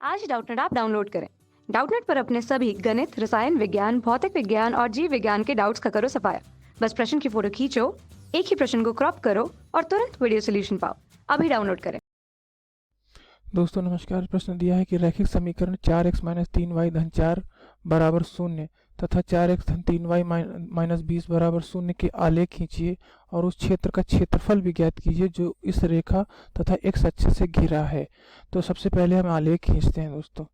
आज Doubtnut app download करें। Doubtnut पर अपने सभी गणित, रसायन विज्ञान, भौतिक विज्ञान और जीव विज्ञान के डाउट्स का करो सफाया। बस प्रश्न की फोटो खींचो, एक ही प्रश्न को क्रॉप करो और तुरंत वीडियो सोल्यूशन पाओ। अभी डाउनलोड करें। दोस्तों नमस्कार। प्रश्न दिया है कि रैखिक समीकरण 4x - 3y धन 4 बराबर 0 तथा 4x धन 3y माइनस 20 बराबर 0 के आलेख खींचिए और उस क्षेत्र का क्षेत्रफल भी ज्ञात कीजिए जो इस रेखा तथा x अक्ष से घिरा है। तो सबसे पहले हम आलेख खींचते हैं दोस्तों।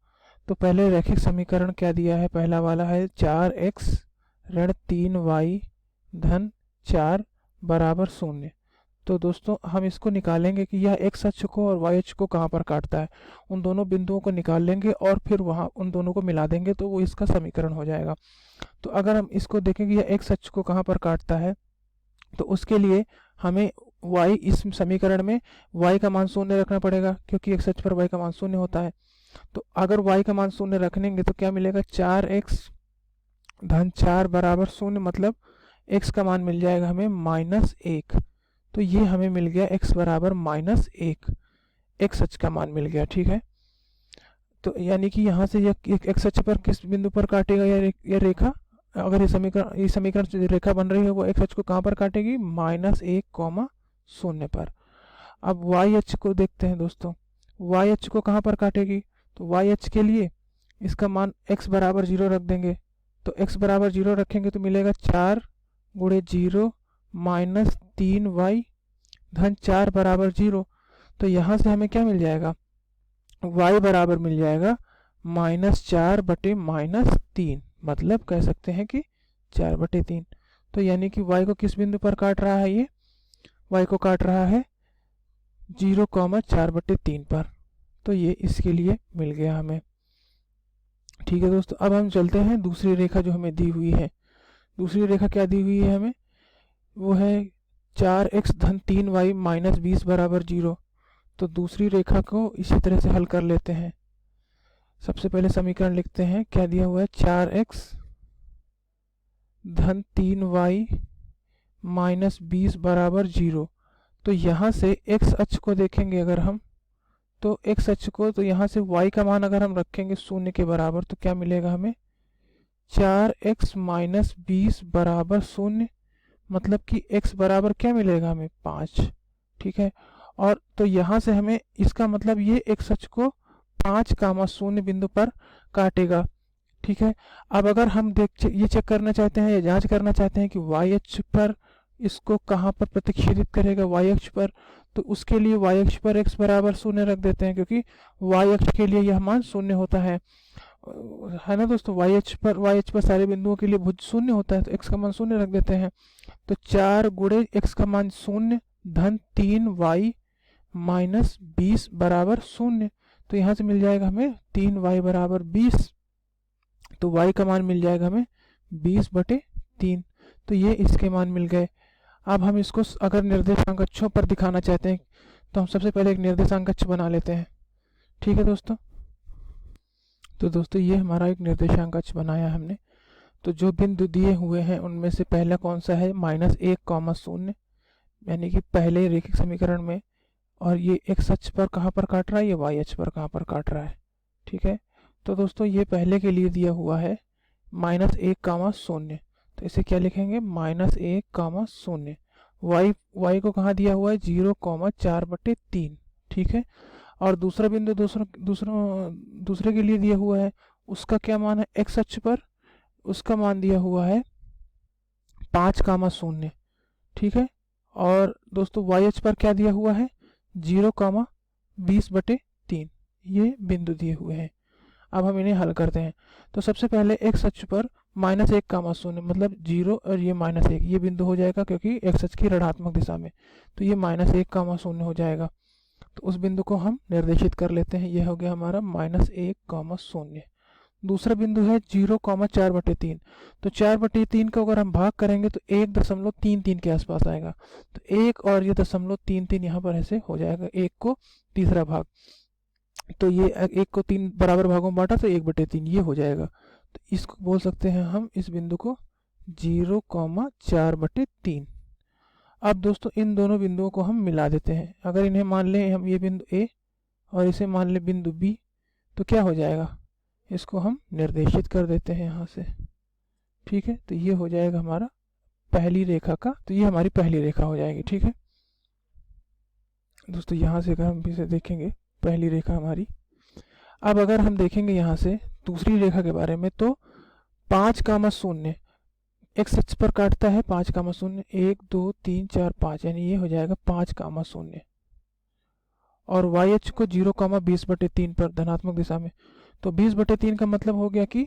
तो पहले रैखिक समीकरण क्या दिया है, पहला वाला है 4x ऋण 3y धन 4 बराबर 0। तो दोस्तों हम इसको निकालेंगे कि यह x अक्ष को और y अक्ष को कहाँ पर काटता है। उन दोनों बिंदुओं को निकाल लेंगे और फिर वहाँ उन दोनों को मिला देंगे तो वो इसका समीकरण हो जाएगा। तो अगर हम इसको देखें कि यह x अक्ष को कहाँ पर काटता है तो उसके लिए हमें y इस समीकरण में y का मान 0 रखना पड़ेगा क्योंकि x अक्ष पर y का मान 0 होता है। तो अगर y का मान 0 रखेंगे तो क्या मिलेगा, 4x धन 4 बराबर 0 मतलब x का मान मिल जाएगा हमें -1। तो ये हमें मिल गया x बराबर -1, x अक्ष का मान मिल गया। ठीक है, तो यानी कि यहाँ से यह x अक्ष पर किस बिंदु पर काटेगा यह रेखा। अगर ये समीकरण से रेखा बन रही है वो x अक्ष को कहाँ पर काटेगी, -1, 0 पर। अब y अक्ष को देखते हैं दोस्तों, y अक्ष को कहाँ पर काटेगी। तो y अक्ष के लिए इसका मान x बराबर 0 रख देंगे। तो x बराबर 0 रखेंगे तो मिलेगा 4 गुणे 0 माइनस 3y धन 4 बराबर 0। तो यहाँ से हमें क्या मिल जाएगा, y बराबर मिल जाएगा -4 बटे -3, मतलब कह सकते हैं कि 4 बटे 3। तो यानी कि y को किस बिंदु पर काट रहा है, ये y को काट रहा है 0,4 बटे 3 पर। तो ये इसके लिए मिल गया हमें। ठीक है दोस्तों, अब हम चलते हैं दूसरी रेखा जो हमें दी हुई है। दूसरी रेखा क्या दी हुई है हमें, वो है 4x धन 3y माइनस 20 बराबर 0। तो दूसरी रेखा को इसी तरह से हल कर लेते हैं। सबसे पहले समीकरण लिखते हैं, क्या दिया हुआ है, 4x धन 3y माइनस 20 बराबर 0। तो यहाँ से x अक्ष को देखेंगे अगर हम, तो x अक्ष को, तो यहाँ से y का मान अगर हम रखेंगे 0 के बराबर तो क्या मिलेगा हमें, 4x माइनस 20 बराबर 0, मतलब कि x बराबर क्या मिलेगा हमें, 5। ठीक है, और तो यहाँ से हमें इसका मतलब ये x अक्ष को 5,0 बिंदु पर काटेगा। ठीक है, अब अगर हम ये चेक करना चाहते हैं या जांच करना चाहते हैं कि y अक्ष पर इसको कहाँ पर प्रतिच्छेदित करेगा, y अक्ष पर, तो उसके लिए y अक्ष पर x बराबर 0 रख देते हैं क्योंकि y अक्ष के लिए यह मान 0 होता है ना दोस्तों। y अक्ष पर सारे बिंदुओं के लिए भुज 0 होता है तो x का मान 0 रख देते हैं। तो 4 गुणे x का मान 0 धन 3y माइनस 20 बराबर 0। तो यहाँ से मिल जाएगा हमें 3y बराबर 20। तो y का मान मिल जाएगा हमें 20 बटे 3। तो ये इसके मान मिल गए। अब हम इसको अगर निर्देशांक अक्षों पर दिखाना चाहते हैं तो हम सबसे पहले एक निर्देशांक अक्ष बना लेते हैं। ठीक है दोस्तों, तो दोस्तों ये हमारा एक निर्देशांक अक्ष बनाया हमने। तो जो बिंदु दिए हुए हैं उनमें से पहला कौन सा है, -1, 0, यानी कि पहले रैखिक समीकरण में, और ये x अक्ष पर कहाँ पर काट रहा है, ये y अक्ष पर कहाँ पर काट रहा है। ठीक है, तो दोस्तों ये पहले के लिए दिया हुआ है -1, 0। तो इसे क्या लिखेंगे, -1, 0। y को कहाँ दिया हुआ है, 0,4 बटे 3। ठीक है, और दूसरा बिंदु दूसरे के लिए दिया हुआ है, उसका क्या मान है x अक्ष पर, उसका मान दिया हुआ है 5, 0। ठीक है, और दोस्तों y अक्ष पर क्या दिया हुआ है, 0,20 बटे 3। ये बिंदु दिए हुए हैं। अब हम इन्हें हल करते हैं। तो सबसे पहले x अक्ष पर -1, 0 मतलब 0 और ये -1, ये बिंदु हो जाएगा क्योंकि x अक्ष की ऋणात्मक दिशा में, तो ये -1, 0 हो जाएगा। तो उस बिंदु को हम निर्देशित कर लेते हैं। यह हो गया हमारा -1, 0। दूसरा बिंदु है 0,4 बटे 3। तो 4 बटे 3 को अगर हम भाग करेंगे तो 1.33 के आसपास आएगा। तो 1 और ये 0.33 यहाँ पर ऐसे हो जाएगा, 1 को तीसरा भाग, तो ये 1 को 3 बराबर भागों में बांटा तो 1/3 ये हो जाएगा। तो इसको बोल सकते हैं हम, इस बिंदु को 0,4 बटे 3। अब दोस्तों इन दोनों बिंदुओं को हम मिला देते हैं। अगर इन्हें मान लें हम, ये बिंदु ए और इसे मान लें बिंदु बी, तो क्या हो जाएगा, इसको हम निर्देशित कर देते हैं यहाँ से। ठीक है, तो ये हो जाएगा हमारा पहली रेखा का, तो ये हमारी पहली रेखा हो जाएगी। ठीक है दोस्तों, यहाँ से अगर हम इसे देखेंगे पहली रेखा हमारी। अब अगर हम देखेंगे यहाँ से दूसरी रेखा के बारे में, तो 5,0 एक्स अक्ष पर काटता है 5,0, 1 2 3 4 5, यानी ये हो जाएगा 5,0 और वाई अक्ष को 0,20/3 पर धनात्मक दिशा में। तो 20/3 का मतलब हो गया कि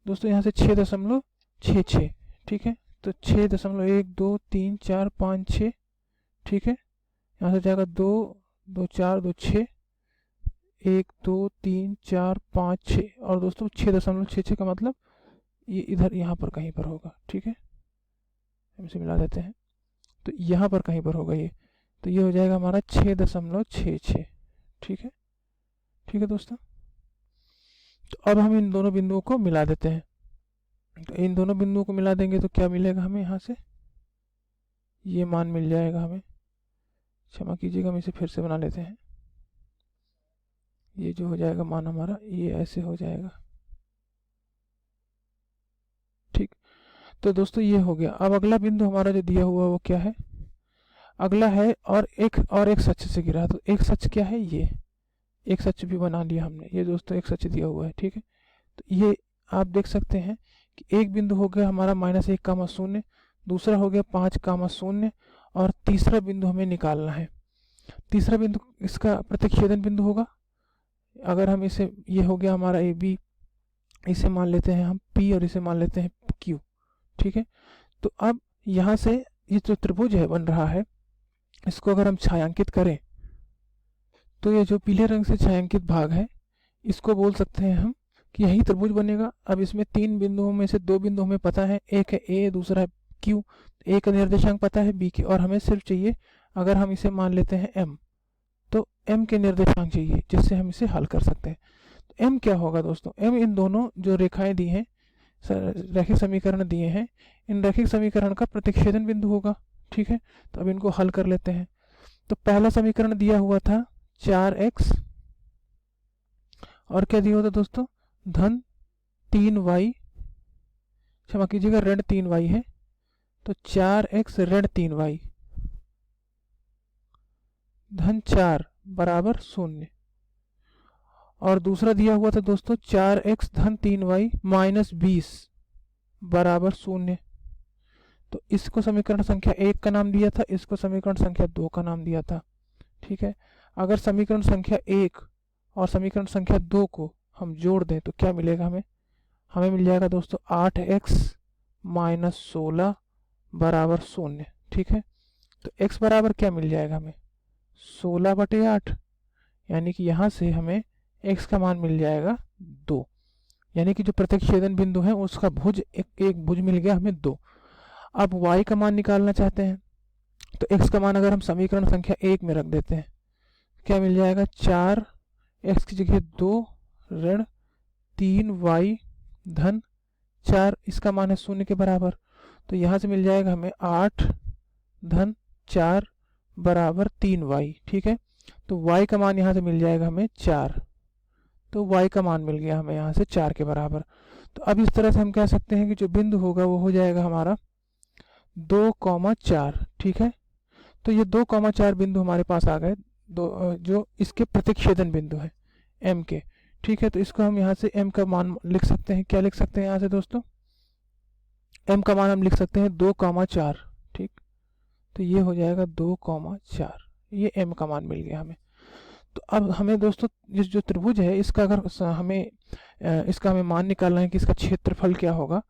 दोस्तों यहाँ से 6.66। ठीक है, तो 6.1 2 3 4 5 6। ठीक है, यहाँ से जाएगा 2 2 4 2 6, 1 2 3 4 5 6, और दोस्तों 6.66 का मतलब ये इधर यहाँ पर कहीं पर होगा। ठीक है, हम इसे मिला देते हैं, तो यहाँ पर कहीं पर होगा ये, तो ये हो जाएगा हमारा 6.66। ठीक है, ठीक है दोस्तों, तो अब हम इन दोनों बिंदुओं को मिला देते हैं। तो इन दोनों बिंदुओं को मिला देंगे तो क्या मिलेगा हमें, यहाँ से ये मान मिल जाएगा हमें। क्षमा कीजिएगा, हम इसे फिर से बना लेते हैं। ये जो हो जाएगा मान हमारा, ये ऐसे हो जाएगा। ठीक, तो दोस्तों ये हो गया। अब अगला बिंदु हमारा जो दिया हुआ वो क्या है, अगला है और एक सच से गिरा, तो एक सच क्या है, ये एक सच भी बना लिया हमने। ये दोस्तों एक सच दिया हुआ है। ठीक है, तो ये आप देख सकते हैं कि एक बिंदु हो गया हमारा -1,0, दूसरा हो गया 5,0, और तीसरा बिंदु हमें निकालना है। तीसरा बिंदु इसका प्रतिच्छेदन बिंदु होगा। अगर हम इसे, ये हो गया हमारा ए बी, इसे मान लेते हैं हम P और इसे मान लेते हैं Q। ठीक है, तो अब यहाँ से ये जो त्रिभुज है बन रहा है, इसको अगर हम छायांकित करें तो ये जो पीले रंग से छायांकित भाग है, इसको बोल सकते हैं हम कि यही त्रिभुज बनेगा। अब इसमें 3 बिंदुओं में से 2 बिंदु हमें पता है, एक है A, दूसरा है Q। A का निर्देशांक पता है B के, और हमें सिर्फ चाहिए, अगर हम इसे मान लेते हैं M, तो M के निर्देशांक चाहिए, जिससे हम इसे हल कर सकते हैं। तो M क्या होगा दोस्तों, M इन दोनों जो रेखाएं दी हैं, रैखिक समीकरण दिए हैं, इन रैखिक समीकरण का प्रतिच्छेदन बिंदु होगा। ठीक है, तो अब इनको हल कर लेते हैं। तो पहला समीकरण दिया हुआ था 4x, और क्या दिया हुआ था दोस्तों, धन 3y, क्षमा कीजिएगा ऋण 3y है, तो 4x ऋण 3y धन 4 बराबर 0। और दूसरा दिया हुआ था दोस्तों 4x धन 3y माइनस 20 बराबर 0। तो इसको समीकरण संख्या 1 का नाम दिया था, इसको समीकरण संख्या 2 का नाम दिया था। ठीक है, अगर समीकरण संख्या 1 और समीकरण संख्या 2 को हम जोड़ दें तो क्या मिलेगा हमें, हमें मिल जाएगा दोस्तों 8x माइनस 16 बराबर 0। ठीक है, तो x बराबर क्या मिल जाएगा हमें, 16/8, यानी कि यहाँ से हमें x का मान मिल जाएगा 2, यानी कि जो प्रतिच्छेदन बिंदु है उसका भुज एक भुज मिल गया हमें 2। अब y का मान निकालना चाहते हैं, तो x का मान अगर हम समीकरण संख्या 1 में रख देते हैं, क्या मिल जाएगा, 4x की जगह 2 ऋण 3y धन 4, इसका मान है 0 के बराबर। तो यहाँ से मिल जाएगा हमें 8 धन 4 बराबर 3y। ठीक है, तो y का मान यहाँ से मिल जाएगा हमें 4, तो y का मान मिल गया हमें यहाँ से 4 के बराबर। तो अब इस तरह से हम कह सकते हैं कि जो बिंदु होगा वो हो जाएगा हमारा 2,4। ठीक है, तो ये 2,4 बिंदु हमारे पास आ गए, जो इसके प्रतिच्छेदन बिंदु है m के। ठीक है, तो इसको हम यहाँ से m का मान लिख सकते हैं, क्या लिख सकते हैं यहाँ से दोस्तों, m का मान हम लिख सकते हैं 2,4। ठीक, तो ये हो जाएगा 2,4, ये m का मान मिल गया हमें। तो अब हमें दोस्तों इस जो त्रिभुज है इसका अगर हमें मान निकालना है कि इसका क्षेत्रफल क्या होगा,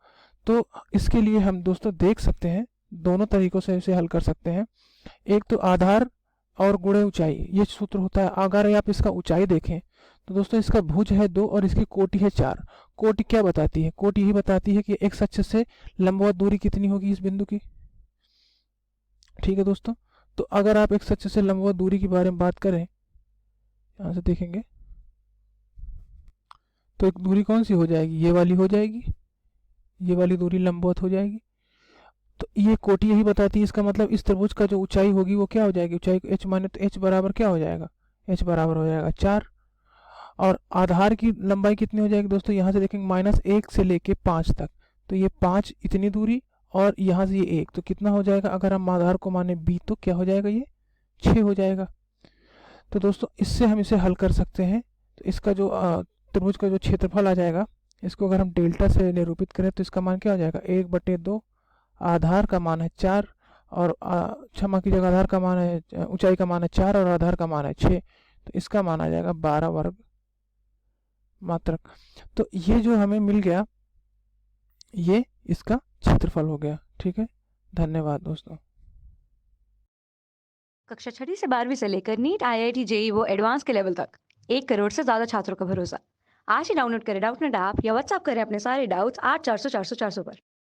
तो इसके लिए हम दोस्तों देख सकते हैं, दोनों तरीकों से इसे हल कर सकते हैं। एक तो आधार और गुणे ऊंचाई, ये सूत्र होता है। अगर आप इसका ऊंचाई देखें तो दोस्तों इसका भुज है 2 और इसकी कोटि है 4। कोटि क्या बताती है, कोटि यही बताती है कि x अक्ष से लंबवत दूरी कितनी होगी इस बिंदु की। ठीक है दोस्तों, तो अगर आप x अक्ष से लंबवत दूरी के बारे में बात करें, यहाँ से देखेंगे तो एक दूरी कौन सी हो जाएगी, ये वाली हो जाएगी, ये वाली दूरी लंबवत हो जाएगी। तो ये कोटि यही बताती है, इसका मतलब इस त्रिभुज का जो ऊंचाई होगी वो क्या हो जाएगी, ऊंचाई h माने, तो h बराबर क्या हो जाएगा, h बराबर हो जाएगा 4। और आधार की लंबाई कितनी हो जाएगी दोस्तों, यहाँ से देखेंगे -1 से लेके 5 तक, तो ये 5 इतनी दूरी और यहाँ से ये 1, तो कितना हो जाएगा, अगर हम आधार को माने b तो क्या हो जाएगा, ये 6 हो जाएगा। तो दोस्तों इससे हम इसे हल कर सकते हैं। तो इसका जो त्रिभुज का जो क्षेत्रफल आ जाएगा, इसको अगर हम डेल्टा से निरूपित करें तो इसका मान क्या हो जाएगा, 1/2, आधार का मान है 4 और क्षमा कीजिएगा, आधार का मान है, ऊंचाई का मान है 4 और आधार का मान है 6, तो इसका मान आ जाएगा 12 वर्ग मात्रक। तो ये जो हमें मिल गया, ये इसका क्षेत्रफल हो गया। ठीक है, धन्यवाद दोस्तों। कक्षा 6वीं से 12वीं से लेकर नीट, IIT, JEE वो एडवांस के लेवल तक 1 करोड़ से ज्यादा छात्रों का भरोसा। आज ही डाउनलोड करें डाउटनेट ऐप या व्हाट्सएप करें अपने सारे डाउट्स 8400 400 400 पर।